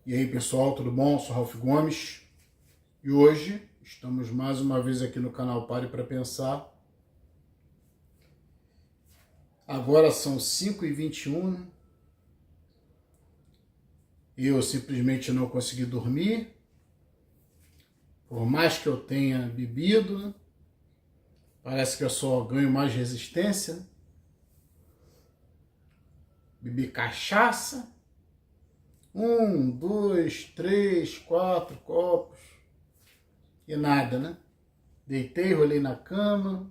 E aí pessoal, tudo bom? Sou Ralph Gomes e hoje estamos mais uma vez aqui no canal Pare para Pensar. Agora são 5h21, né? E eu simplesmente não consegui dormir, por mais que eu tenha bebido, né? Parece que eu só ganho mais resistência, né? Bebi cachaça, 1, 2, 3, 4 copos e nada, né? Deitei, rolei na cama,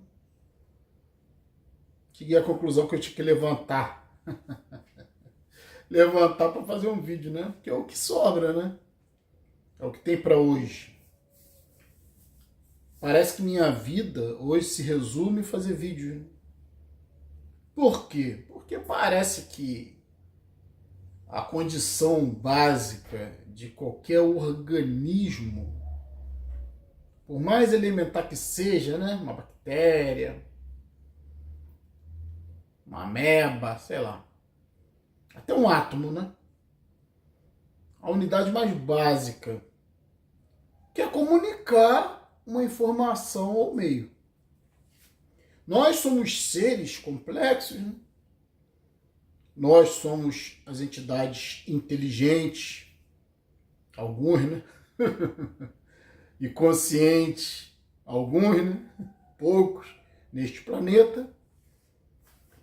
cheguei à conclusão que eu tinha que levantar. Levantar para fazer um vídeo, né? Porque é o que sobra, né? É o que tem para hoje. Parece que minha vida hoje se resume em fazer vídeo, né? Por quê? Porque parece que a condição básica de qualquer organismo, por mais elementar que seja, né? Uma bactéria, uma ameba, sei lá, até um átomo, né? A unidade mais básica, que é comunicar uma informação ao meio. Nós somos seres complexos, né? Nós somos as entidades inteligentes, alguns, né? E conscientes, alguns, né? Poucos, neste planeta.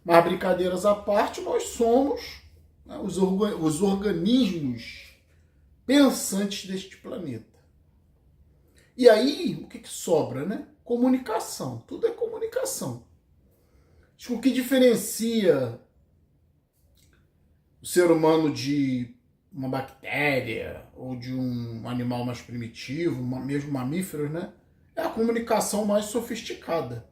Mas brincadeiras à parte, nós somos, né, os organismos pensantes deste planeta. E aí, o que sobra, né? Comunicação. Tudo é comunicação. O que diferencia o ser humano de uma bactéria ou de um animal mais primitivo, mesmo mamíferos, né? É a comunicação mais sofisticada.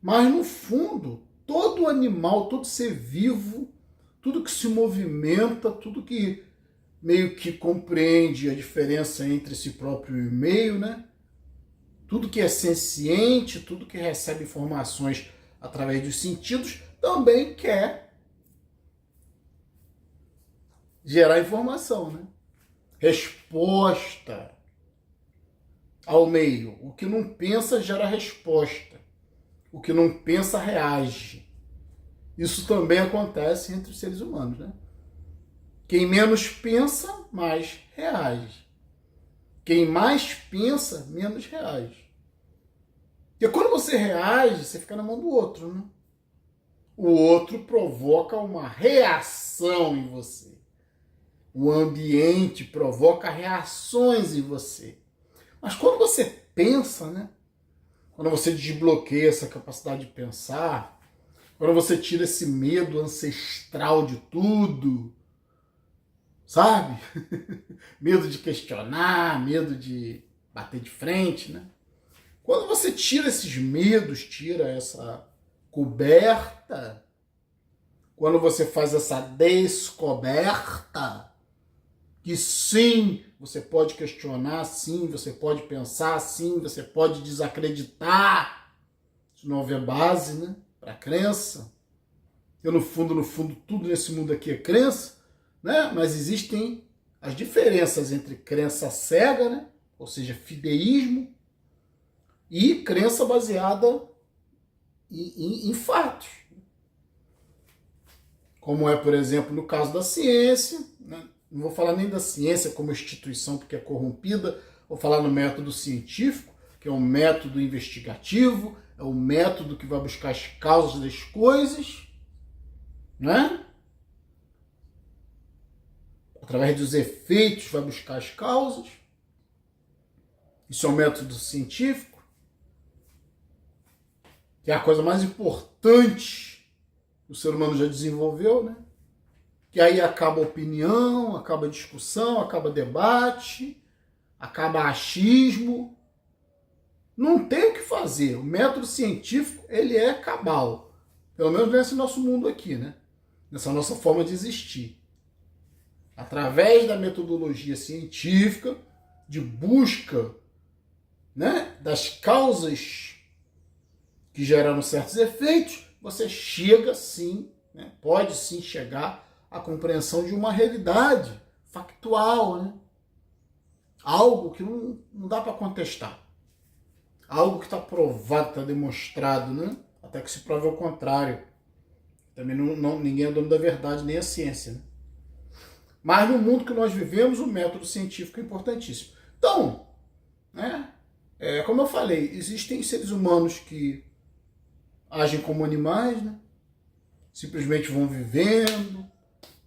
Mas, no fundo, todo animal, todo ser vivo, tudo que se movimenta, tudo que meio que compreende a diferença entre si próprio e o meio, né? Tudo que é senciente, tudo que recebe informações através dos sentidos, também quer gerar informação, né? Resposta ao meio. O que não pensa gera resposta. O que não pensa reage. Isso também acontece entre os seres humanos, né? Quem menos pensa, mais reage. Quem mais pensa, menos reage. Porque quando você reage, você fica na mão do outro, né? O outro provoca uma reação em você. O ambiente provoca reações em você. Mas quando você pensa, né? Quando você desbloqueia essa capacidade de pensar, quando você tira esse medo ancestral de tudo, sabe? Medo de questionar, medo de bater de frente, né? Quando você tira esses medos, tira essa coberta, quando você faz essa descoberta, que sim, você pode questionar, sim, você pode pensar, sim, você pode desacreditar, se não houver base, né, para a crença. Eu, no fundo, tudo nesse mundo aqui é crença, né? Mas existem as diferenças entre crença cega, né? Ou seja, fideísmo, e crença baseada em fatos. Como é, por exemplo, no caso da ciência, né? Não vou falar nem da ciência como instituição porque é corrompida, vou falar no método científico, que é um método investigativo, é um método que vai buscar as causas das coisas, né? Através dos efeitos vai buscar as causas. Isso é um método científico, que é a coisa mais importante que o ser humano já desenvolveu, né? Que aí acaba a opinião, acaba a discussão, acaba debate, acaba achismo. Não tem o que fazer. O método científico, ele é cabal. Pelo menos nesse nosso mundo aqui, né? Nessa nossa forma de existir. Através da metodologia científica, de busca, né, das causas que geraram certos efeitos, você chega sim, né, pode sim chegar à compreensão de uma realidade factual, né? Algo que não dá para contestar. Algo que está provado, está demonstrado, né? Até que se prove ao contrário. Também ninguém é dono da verdade, nem a ciência, né? Mas no mundo que nós vivemos, o método científico é importantíssimo. Então, né? Como eu falei, existem seres humanos que agem como animais, né? Simplesmente vão vivendo,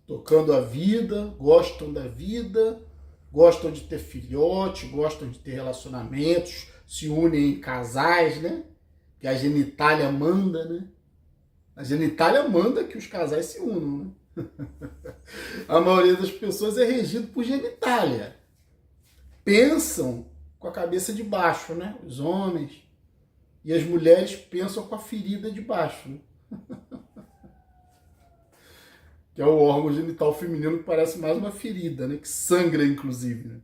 tocando a vida, gostam da vida, gostam de ter filhote, gostam de ter relacionamentos, se unem em casais, né? Que a genitália manda, né? A genitália manda que os casais se unam, né? A maioria das pessoas é regido por genitália. Pensam com a cabeça de baixo, né? Os homens. E as mulheres pensam com a ferida de baixo, né? Que é o órgão genital feminino que parece mais uma ferida, né? Que sangra, inclusive, né?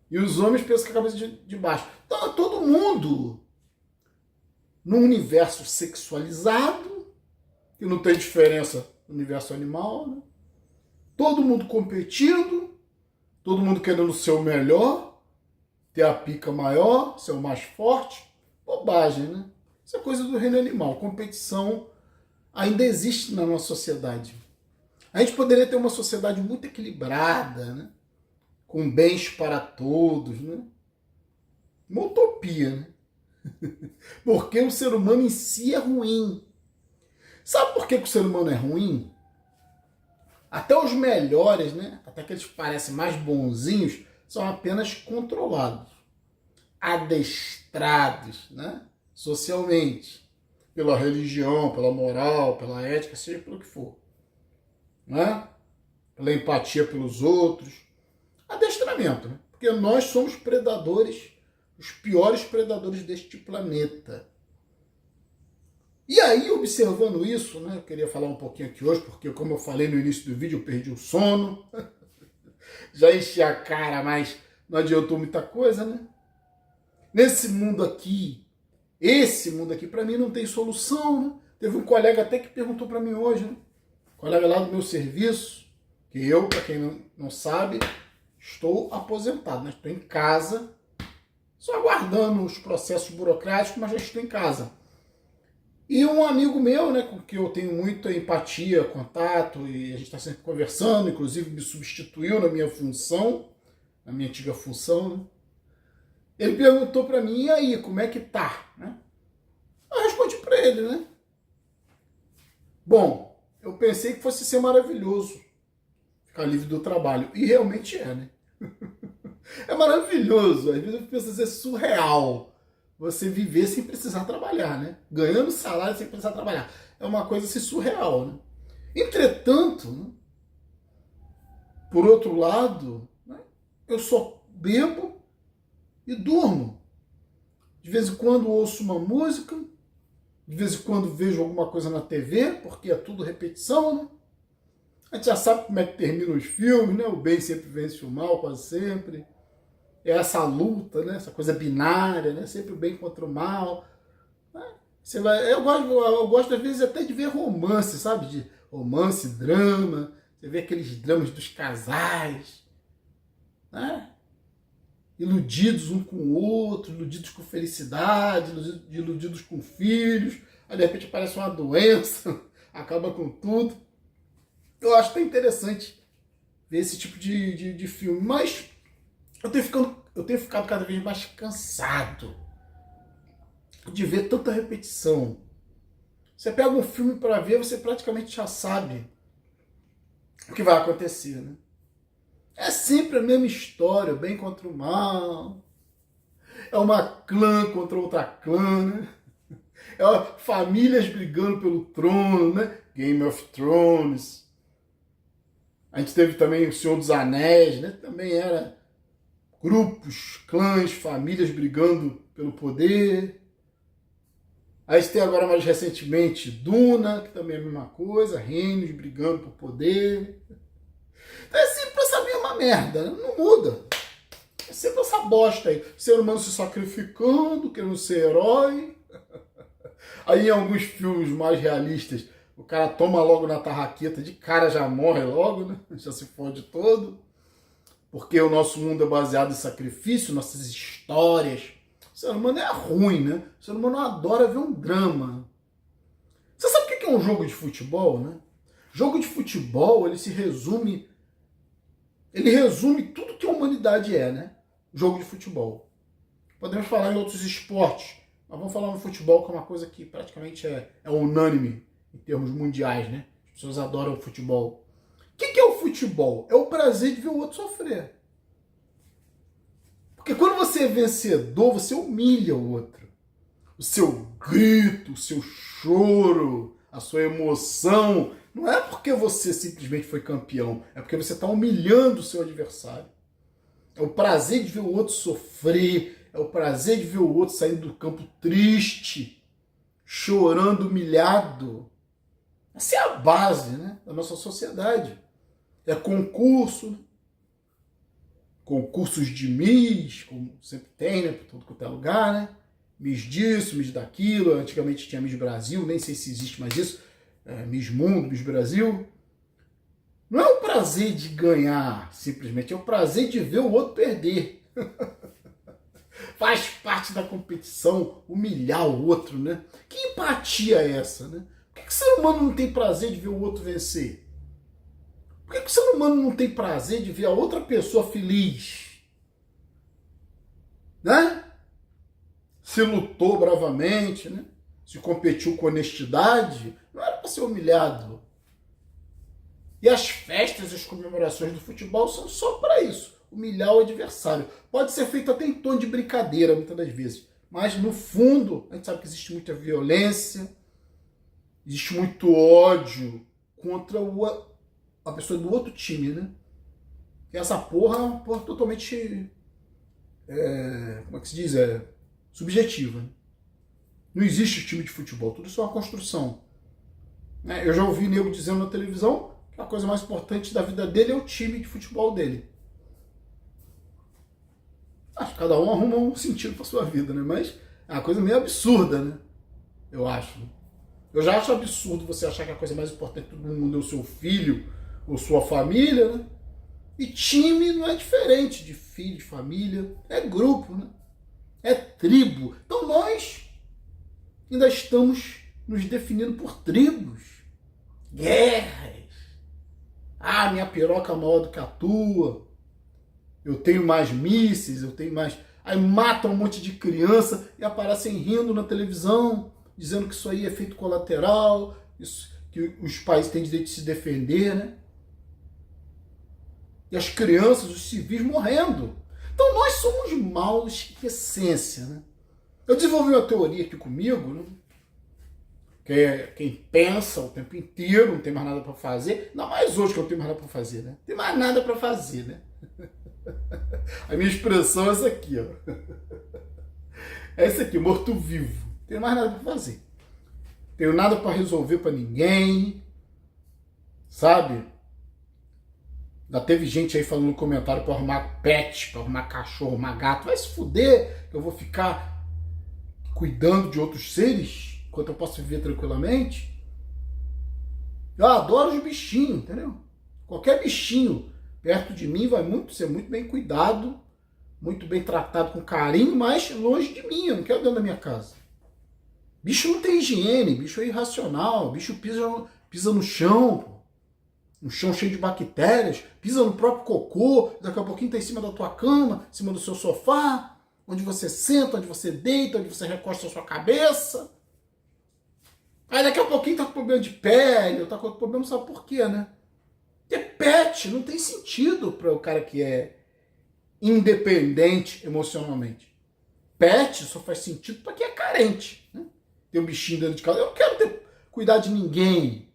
E os homens pensam com a cabeça de baixo. Então, todo mundo num universo sexualizado, que não tem diferença no universo animal, né? Todo mundo competindo, todo mundo querendo ser o melhor, ter a pica maior, ser o mais forte. Bobagem, né? Isso é coisa do reino animal. Competição ainda existe na nossa sociedade. A gente poderia ter uma sociedade muito equilibrada, né? Com bens para todos, né? Uma utopia, né? Porque o ser humano em si é ruim. Sabe por que o ser humano é ruim? Até os melhores, né? Até aqueles que parecem mais bonzinhos, são apenas controlados, adestrados, né? Socialmente, pela religião, pela moral, pela ética, seja pelo que for, né? Pela empatia pelos outros. Adestramento, né? Porque nós somos predadores, os piores predadores deste planeta. E aí, observando isso, né, eu queria falar um pouquinho aqui hoje, porque como eu falei no início do vídeo, eu perdi o sono, já enchi a cara, mas não adiantou muita coisa, né? Nesse mundo aqui, esse mundo aqui, para mim não tem solução, né? Teve um colega até que perguntou para mim hoje, né? Colega lá do meu serviço, que eu, para quem não sabe, estou aposentado, né? Estou em casa, só aguardando os processos burocráticos, mas já estou em casa. E um amigo meu, né, com que eu tenho muita empatia, contato, e a gente está sempre conversando, inclusive me substituiu na minha função, na minha antiga função, né? Ele perguntou para mim, e aí, como é que tá? Né? Eu respondi para ele, né? Bom, eu pensei que fosse ser maravilhoso ficar livre do trabalho, e realmente é, né? É maravilhoso, às vezes eu penso assim, é surreal você viver sem precisar trabalhar, né? Ganhando salário sem precisar trabalhar. É uma coisa assim surreal, né? Entretanto, né, por outro lado, né, eu só bebo e durmo. De vez em quando ouço uma música, de vez em quando vejo alguma coisa na TV, porque é tudo repetição, né? A gente já sabe como é que terminam os filmes, né? O bem sempre vence o mal, quase sempre. É essa luta, né? Essa coisa binária, né? Sempre o bem contra o mal. Você vai, eu gosto às vezes até de ver romance, sabe? De romance, drama. Você vê aqueles dramas dos casais, né? Iludidos um com o outro, iludidos com felicidade, iludidos com filhos. Aí de repente aparece uma doença, acaba com tudo. Eu acho até interessante ver esse tipo de filme, mas eu tenho ficado cada vez mais cansado de ver tanta repetição. Você pega um filme para ver, você praticamente já sabe o que vai acontecer, né? É sempre a mesma história, o bem contra o mal. É uma clã contra outra clã, né? Famílias brigando pelo trono, né? Game of Thrones. A gente teve também o Senhor dos Anéis, né? Também era grupos, clãs, famílias brigando pelo poder. Aí tem agora mais recentemente Duna, que também é a mesma coisa, reinos brigando por poder. Então é sempre essa mesma merda, não muda. É sempre essa bosta aí. O ser humano se sacrificando, querendo ser herói. Aí em alguns filmes mais realistas, o cara toma logo na tarraqueta, de cara já morre logo, né? Já se fode todo. porque o nosso mundo é baseado em sacrifício, nossas histórias. O ser humano é ruim, né? O ser humano adora ver um drama. Você sabe o que é um jogo de futebol, né? Jogo de futebol, ele resume tudo que a humanidade é, né? Jogo de futebol. Podemos falar em outros esportes, mas vamos falar no futebol, que é uma coisa que praticamente é unânime em termos mundiais, né? As pessoas adoram o futebol. O que é o futebol? É o prazer de ver o outro sofrer. Porque quando você é vencedor, você humilha o outro. O seu grito, o seu choro, a sua emoção, não é porque você simplesmente foi campeão, é porque você está humilhando o seu adversário. É o prazer de ver o outro sofrer, é o prazer de ver o outro saindo do campo triste, chorando, humilhado. Essa é a base, né, da nossa sociedade. É concurso, concursos de Miss, como sempre tem, né, por todo quanto é lugar, né? Miss disso, Miss daquilo. Antigamente tinha Miss Brasil, nem sei se existe mais isso. Miss Mundo, Miss Brasil. Não é o prazer de ganhar, simplesmente, é o prazer de ver o outro perder. Faz parte da competição humilhar o outro, né? Que empatia é essa, né? Por que o ser humano não tem prazer de ver o outro vencer? Por que o ser humano não tem prazer de ver a outra pessoa feliz? Né? Se lutou bravamente, né? Se competiu com honestidade, não era para ser humilhado. E as festas e as comemorações do futebol são só para isso, humilhar o adversário. Pode ser feito até em tom de brincadeira, muitas das vezes. Mas, no fundo, a gente sabe que existe muita violência, existe muito ódio contra a pessoa do outro time, né? E essa porra é uma porra totalmente, como é que se diz? Subjetiva. Não existe time de futebol, tudo isso é uma construção. Eu já ouvi nego dizendo na televisão que a coisa mais importante da vida dele é o time de futebol dele. Acho que cada um arruma um sentido para sua vida, né? Mas é uma coisa meio absurda, né? Eu acho. Eu já acho absurdo você achar que a coisa mais importante do mundo é o seu filho ou sua família, né? E time não é diferente de filho, de família. É grupo, né? É tribo. Então nós ainda estamos nos definindo por tribos. Guerras. Ah, minha piroca é maior do que a tua. Eu tenho mais mísseis, eu tenho mais... Aí matam um monte de criança e aparecem rindo na televisão, dizendo que isso aí é efeito colateral, isso, que os países têm direito de se defender, né? E as crianças, os civis morrendo. Então nós somos maus em essência, né? Eu desenvolvi uma teoria aqui comigo, né? Que é quem pensa o tempo inteiro, não tem mais nada para fazer. Não mais hoje que eu não tenho mais nada para fazer, né? Não tem mais nada para fazer, né? A minha expressão é essa aqui, ó. É essa aqui, morto-vivo. Não tenho mais nada para fazer. Não tenho nada para resolver para ninguém. Sabe? Já teve gente aí falando no comentário para arrumar pet, para arrumar cachorro, arrumar gato. Vai se fuder, eu vou ficar cuidando de outros seres enquanto eu posso viver tranquilamente. Eu adoro os bichinhos, entendeu? Qualquer bichinho perto de mim vai ser muito bem cuidado, muito bem tratado com carinho, mas longe de mim, eu não quero dentro da minha casa. Bicho não tem higiene, bicho é irracional, bicho pisa no chão, pô. Um chão cheio de bactérias, pisa no próprio cocô, daqui a pouquinho tá em cima da tua cama, em cima do seu sofá, onde você senta, onde você deita, onde você recosta a sua cabeça. Aí daqui a pouquinho tá com problema de pele, ou tá com outro problema, sabe por quê, né? Porque pet não tem sentido para o cara que é independente emocionalmente. Pet só faz sentido para quem é carente, né? Tem um bichinho dentro de casa. Eu não quero cuidar de ninguém.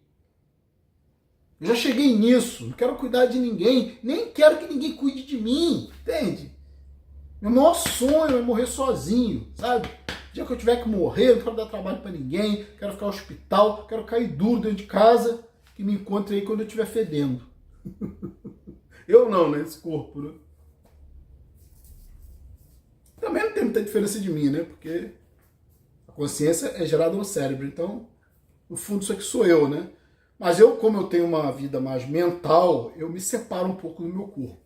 Eu já cheguei nisso. Não quero cuidar de ninguém. Nem quero que ninguém cuide de mim. Entende? Meu maior sonho é morrer sozinho, sabe? O dia que eu tiver que morrer, eu não quero dar trabalho para ninguém. Quero ficar no hospital. Quero cair duro dentro de casa. Que me encontre aí quando eu estiver fedendo. Eu não, né? Esse corpo, né? Também não tem muita diferença de mim, né? Porque a consciência é gerada no cérebro. Então, no fundo, isso aqui sou eu, né? Mas eu, como eu tenho uma vida mais mental, eu me separo um pouco do meu corpo.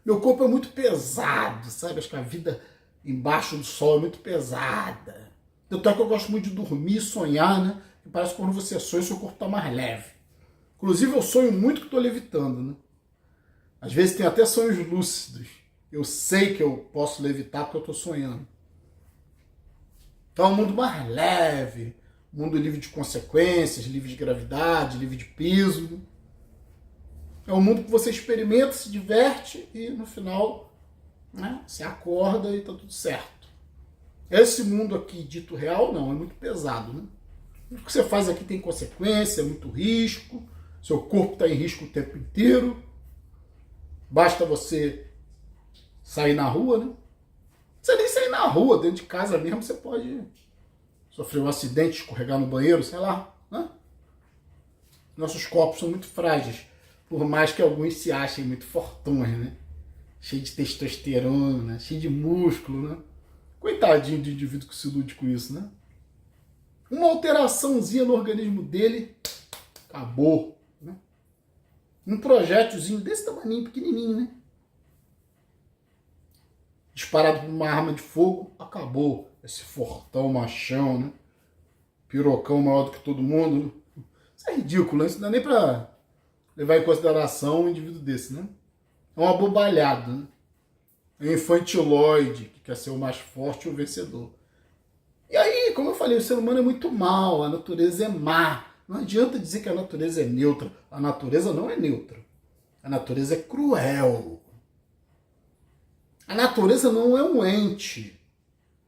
Meu corpo é muito pesado, sabe? Acho que a vida embaixo do sol é muito pesada. Tanto é que eu gosto muito de dormir e sonhar, né? E parece que quando você sonha, seu corpo está mais leve. Inclusive, eu sonho muito que estou levitando, né? Às vezes tem até sonhos lúcidos. Eu sei que eu posso levitar porque eu estou sonhando. Então é um mundo mais leve, mundo livre de consequências, livre de gravidade, livre de peso. É um mundo que você experimenta, se diverte e no final, né, você acorda e está tudo certo. Esse mundo aqui dito real não, é muito pesado, né? O que você faz aqui tem consequência, é muito risco, seu corpo está em risco o tempo inteiro. Basta você sair na rua, né? Não precisa nem sair na rua, dentro de casa mesmo você pode sofrer um acidente, escorregar no banheiro, sei lá, né? Nossos corpos são muito frágeis, por mais que alguns se achem muito fortões, né? Cheio de testosterona, cheio de músculo, né? Coitadinho de indivíduo que se ilude com isso, né? Uma alteraçãozinha no organismo dele, acabou, né? Um projétilzinho desse tamanho, pequenininho, né? Disparado por uma arma de fogo, acabou. Esse fortão machão, né? Pirocão maior do que todo mundo, né? Isso é ridículo, né? Isso não dá nem pra levar em consideração um indivíduo desse, né? É um abobalhado, né? É um infantiloide que quer ser o mais forte e o vencedor. E aí, como eu falei, o ser humano é muito mau, a natureza é má. Não adianta dizer que a natureza é neutra. A natureza não é neutra. A natureza é cruel. A natureza não é um ente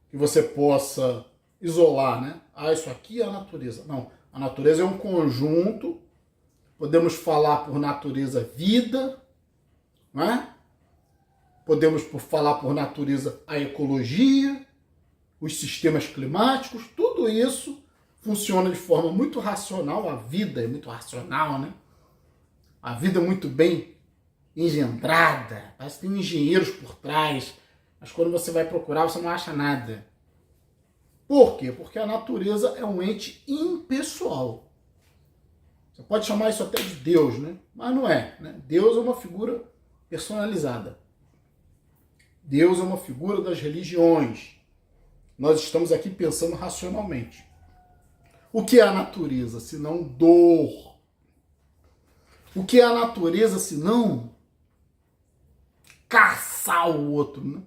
que você possa isolar, né? Ah, isso aqui é a natureza. Não, a natureza é um conjunto. Podemos falar por natureza vida, né? Podemos falar por natureza a ecologia, os sistemas climáticos, tudo isso funciona de forma muito racional. A vida é muito racional, né? A vida é muito bem engendrada, parece que tem engenheiros por trás, mas quando você vai procurar você não acha nada. Por quê? Porque a natureza é um ente impessoal. Você pode chamar isso até de Deus, né? Mas não é, né? Deus é uma figura personalizada. Deus é uma figura das religiões. Nós estamos aqui pensando racionalmente. O que é a natureza, senão dor? O que é a natureza, senão caçar o outro, né?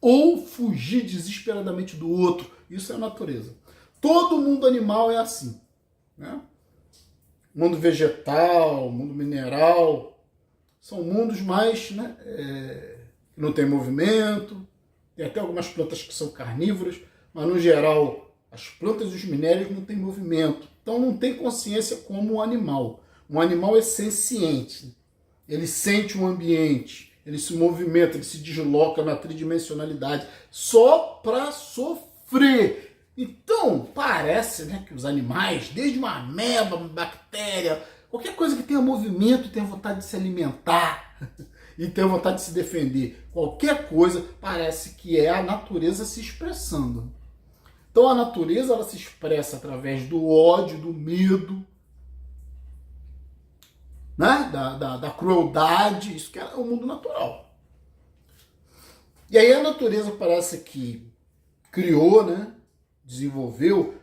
Ou fugir desesperadamente do outro? Isso é a natureza. Todo mundo animal é assim, né? Mundo vegetal, mundo mineral, são mundos mais, né, que não tem movimento. Tem até algumas plantas que são carnívoras, mas no geral as plantas e os minérios não têm movimento. Então não tem consciência como um animal. Um animal é senciente. Ele sente o ambiente, ele se movimenta, ele se desloca na tridimensionalidade só para sofrer. Então, parece, né, que os animais, desde uma ameba, uma bactéria, qualquer coisa que tenha movimento, tenha vontade de se alimentar e tenha vontade de se defender. Qualquer coisa parece que é a natureza se expressando. Então a natureza ela se expressa através do ódio, do medo, né? da crueldade. Isso que é o mundo natural. E aí a natureza parece que criou, né? Desenvolveu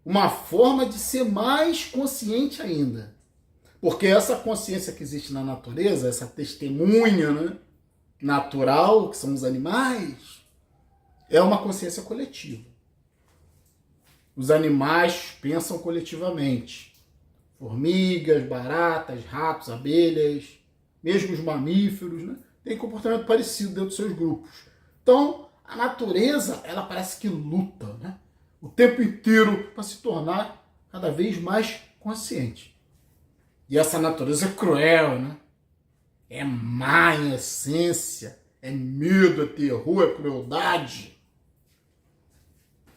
uma forma de ser mais consciente ainda. Porque essa consciência que existe na natureza, essa testemunha, né, natural, que são os animais, é uma consciência coletiva. Os animais pensam coletivamente. Formigas, baratas, ratos, abelhas, mesmo os mamíferos, né, têm comportamento parecido dentro dos seus grupos. Então, a natureza, ela parece que luta, né, o tempo inteiro para se tornar cada vez mais consciente. E essa natureza é cruel, né? É má em essência, é medo, é terror, é crueldade.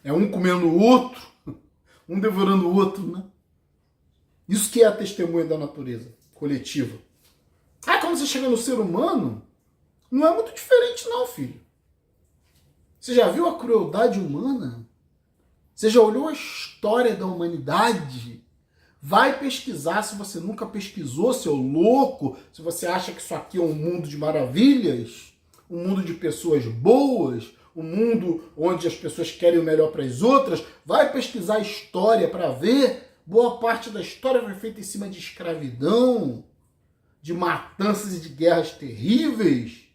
É um comendo o outro, um devorando o outro, né? Isso que é a testemunha da natureza coletiva. Ah, quando você chega no ser humano, não é muito diferente não, filho. Você já viu a crueldade humana? Você já olhou a história da humanidade? Vai pesquisar se você nunca pesquisou, seu louco, se você acha que isso aqui é um mundo de maravilhas, um mundo de pessoas boas, um mundo onde as pessoas querem o melhor para as outras. Vai pesquisar a história para ver. Boa parte da história foi feita em cima de escravidão, de matanças e de guerras terríveis.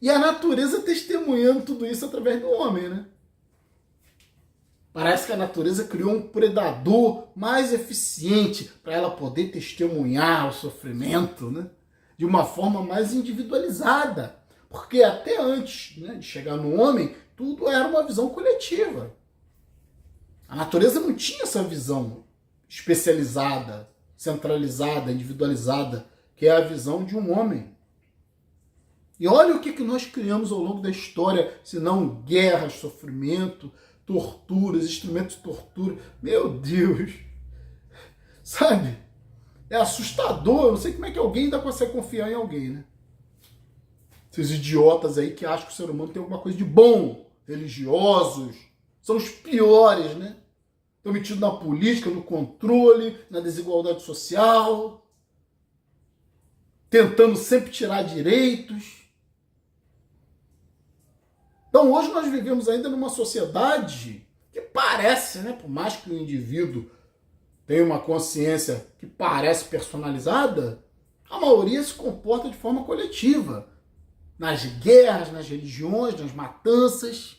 E a natureza testemunhando tudo isso através do homem, né? Parece que a natureza criou um predador mais eficiente para ela poder testemunhar o sofrimento, né? De uma forma mais individualizada. Porque até antes, né, de chegar no homem, tudo era uma visão coletiva. A natureza não tinha essa visão especializada, centralizada, individualizada, que é a visão de um homem. E olha o que nós criamos ao longo da história, se não guerras, sofrimento, torturas, instrumentos de tortura. Meu Deus! Sabe? É assustador. Eu não sei como é que alguém ainda consegue confiar em alguém, né? Esses idiotas aí que acham que o ser humano tem alguma coisa de bom, religiosos, são os piores, né? Estão metidos na política, no controle, na desigualdade social, tentando sempre tirar direitos. Então hoje nós vivemos ainda numa sociedade que parece, né, por mais que o indivíduo tenha uma consciência que parece personalizada, a maioria se comporta de forma coletiva. Nas guerras, nas religiões, nas matanças.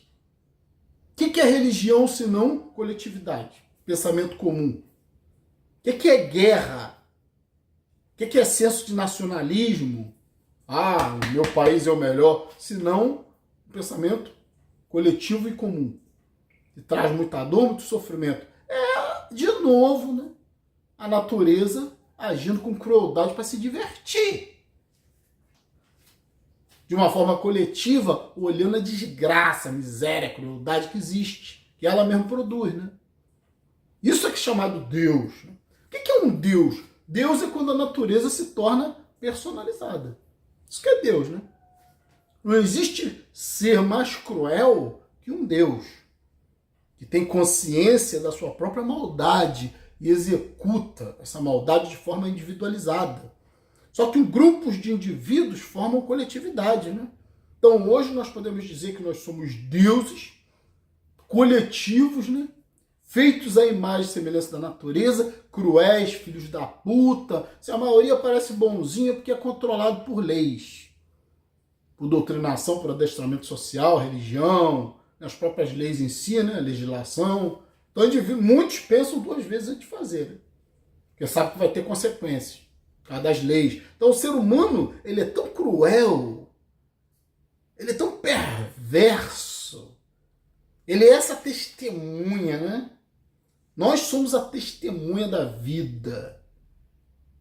O que é religião se não coletividade? Pensamento comum. O que é guerra? O que é senso de nacionalismo? Ah, o meu país é o melhor. Se não, pensamento coletivo e comum. Que traz muita dor, muito sofrimento. É, de novo, né? A natureza agindo com crueldade para se divertir. De uma forma coletiva, olhando a desgraça, a miséria, a crueldade que existe, que ela mesma produz, né? Isso é que é chamado Deus. O que é um Deus? Deus é quando a natureza se torna personalizada. Isso que é Deus, né? Não existe ser mais cruel que um Deus, que tem consciência da sua própria maldade e executa essa maldade de forma individualizada. Só que grupos de indivíduos formam coletividade, né? Então hoje nós podemos dizer que nós somos deuses coletivos, né? Feitos à imagem e semelhança da natureza, cruéis, filhos da puta. Se a maioria parece bonzinha porque é controlado por leis, por doutrinação, por adestramento social, religião, as próprias leis em si, né? A legislação. Então muitos pensam duas vezes antes de fazer, né? Porque sabe que vai ter consequências. Das leis. Então o ser humano, ele é tão cruel, ele é tão perverso, ele é essa testemunha, né? Nós somos a testemunha da vida,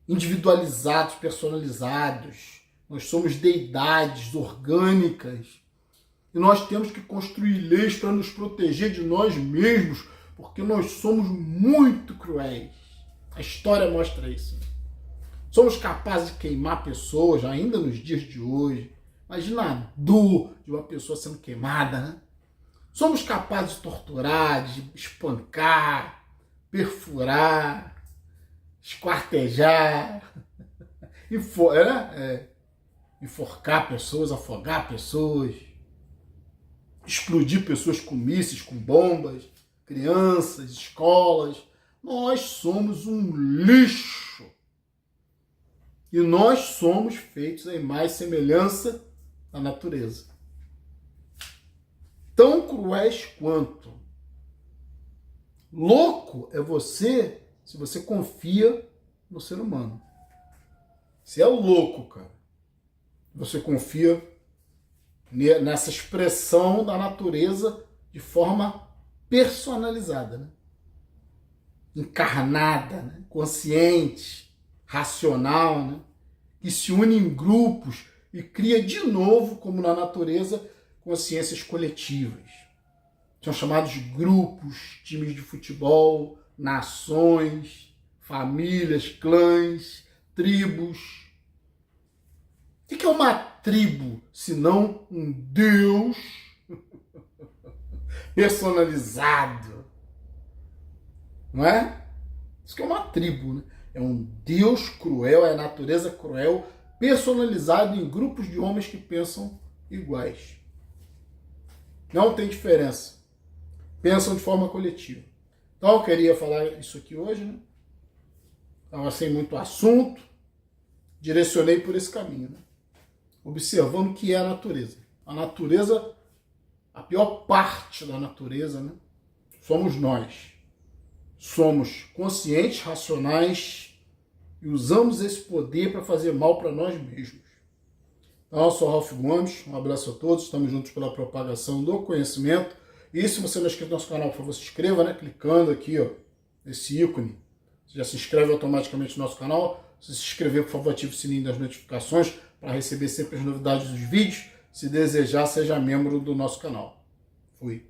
individualizados, personalizados, nós somos deidades orgânicas, e nós temos que construir leis para nos proteger de nós mesmos, porque nós somos muito cruéis. A história mostra isso. Somos capazes de queimar pessoas ainda nos dias de hoje. Imagina a dor de uma pessoa sendo queimada, né? Somos capazes de torturar, de espancar, perfurar, esquartejar, enforcar pessoas, afogar pessoas, explodir pessoas com mísseis, com bombas, crianças, escolas. Nós somos um lixo. E nós somos feitos à imagem e semelhança da natureza. Tão cruéis quanto. Louco é você se você confia no ser humano. Você é louco, cara. Você confia nessa expressão da natureza de forma personalizada, né? Encarnada, né? Consciente, racional, né? Que se une em grupos e cria de novo, como na natureza, consciências coletivas. São chamados de grupos, times de futebol, nações, famílias, clãs, tribos. O que é uma tribo, se não um Deus personalizado? Não é? Isso que é uma tribo, né? É um Deus cruel, é a natureza cruel, personalizado em grupos de homens que pensam iguais. Não tem diferença. Pensam de forma coletiva. Então eu queria falar isso aqui hoje, né? Estava sem muito assunto, direcionei por esse caminho, né? Observando o que é a natureza. A natureza, a pior parte da natureza, né? Somos nós. Somos conscientes, racionais e usamos esse poder para fazer mal para nós mesmos. Então, eu sou Ralph Gomes, um abraço a todos, estamos juntos pela propagação do conhecimento. E se você não é inscrito no nosso canal, por favor, se inscreva, né? Clicando aqui, ó, nesse ícone. Você já se inscreve automaticamente no nosso canal. Se inscrever, por favor, ative o sininho das notificações para receber sempre as novidades dos vídeos. Se desejar, seja membro do nosso canal. Fui.